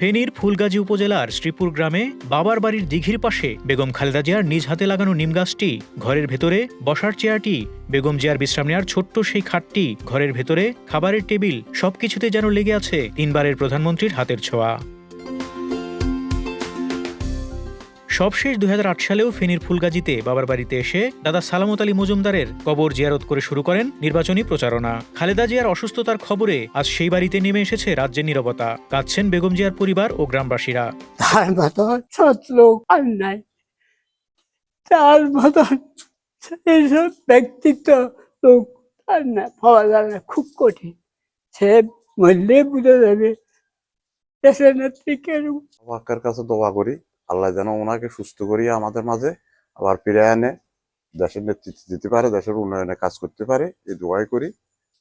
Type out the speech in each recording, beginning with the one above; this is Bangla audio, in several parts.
ফেনীর ফুলগাজী উপজেলার শ্রীপুর গ্রামে বাবার বাড়ির দিঘির পাশে বেগম খালেদা জিয়ার নিজ হাতে লাগানো নিম গাছটি, ঘরের ভেতরে বসার চেয়ারটি, বেগম জিয়ার বিশ্রাম নেওয়ার ছোট্ট সেই খাটটি, ঘরের ভেতরে খাবারের টেবিল, সবকিছুতে যেন লেগে আছে তিনবারের প্রধানমন্ত্রীর হাতের ছোঁয়া। সবশেষ 2008 সালেও ফেনীর ফুলগাজীতে বাবার বাড়িতে এসে দাদা সালামত আলী মজুমদারের কবর জিয়ারত করে শুরু করেন নির্বাচনী প্রচারণা। খালেদা জিয়ার অসুস্থতার খবরে আজ সেই বাড়িতে নেমে এসেছে রাজ্যের নীরবতা। কাঁদছেন বেগম জিয়ার পরিবার ও গ্রামবাসীরা। তার মতন সৎ লোক আর নাই, তার মতন এইসব ব্যক্তিত্ব লোক আর না পাওয়া যায় না, খুব কঠিন। সে মরলে বুঝে যাবে দেশের নেত্রী কেরকম। আল্লাহর কাছে দোয়া করি, আল্লাহ যেন ওনাকে সুস্থ করিয়ে আমাদের মাঝে আবার ফিরে এনে দেশের নেতৃত্ব দিতে পারে, দেশের উন্নয়নে কাজ করতে পারে, এই দোয়াই করি।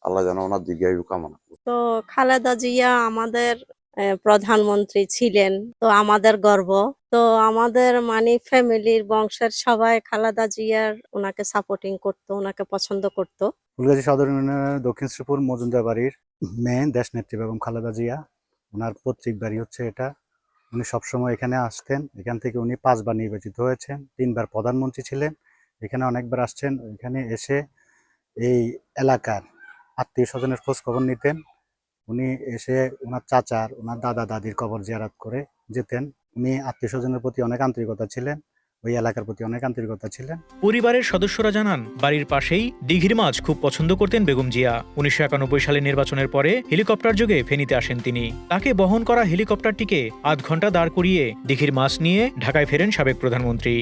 আল্লাহ যেন ওনার দীর্ঘায়ু কামনা করি। তো খালেদা জিয়া আমাদের প্রধানমন্ত্রী ছিলেন, তো আমাদের গর্ব। তো আমাদের ফ্যামিলির বংশের সবাই খালেদা জিয়ার ওনাকে সাপোর্টিং করতো, ওনাকে পছন্দ করতো। ফুলগাজী সদর ইউনিয়নের দক্ষিণ শ্রীপুর মজুমদার বাড়ির মেয়ে দেশনেত্রী বেগম খালেদা জিয়া, ওনার পৈতৃক বাড়ি হচ্ছে এটা। উনি সবসময় এখানে আসতেন। এখান থেকে উনি 5 বার নির্বাচিত হয়েছেন, 3 বার প্রধানমন্ত্রী ছিলেন। এখানে অনেকবার আসছেন। এখানে এসে এই এলাকার আত্মীয় স্বজনের খোঁজ খবর নিতেন। উনি এসে ওনার চাচার, ওনার দাদা দাদির কবর জিয়ারত করে যেতেন। উনি আত্মীয় স্বজনের প্রতি অনেক আন্তরিকতা ছিলেন, ওই এলাকার প্রতি অনেক আন্তরিকতা ছিলেন। পরিবারের সদস্যরা জানান, বাড়ির পাশেই দিঘির মাছ খুব পছন্দ করতেন বেগম জিয়া। 1991 সালে নির্বাচনের পরে হেলিকপ্টার যোগে ফেনীতে আসেন তিনি। তাকে বহন করা হেলিকপ্টারটিকে আধ ঘন্টা দাঁড় করিয়ে দিঘির মাছ নিয়ে ঢাকায় ফেরেন সাবেক প্রধানমন্ত্রী।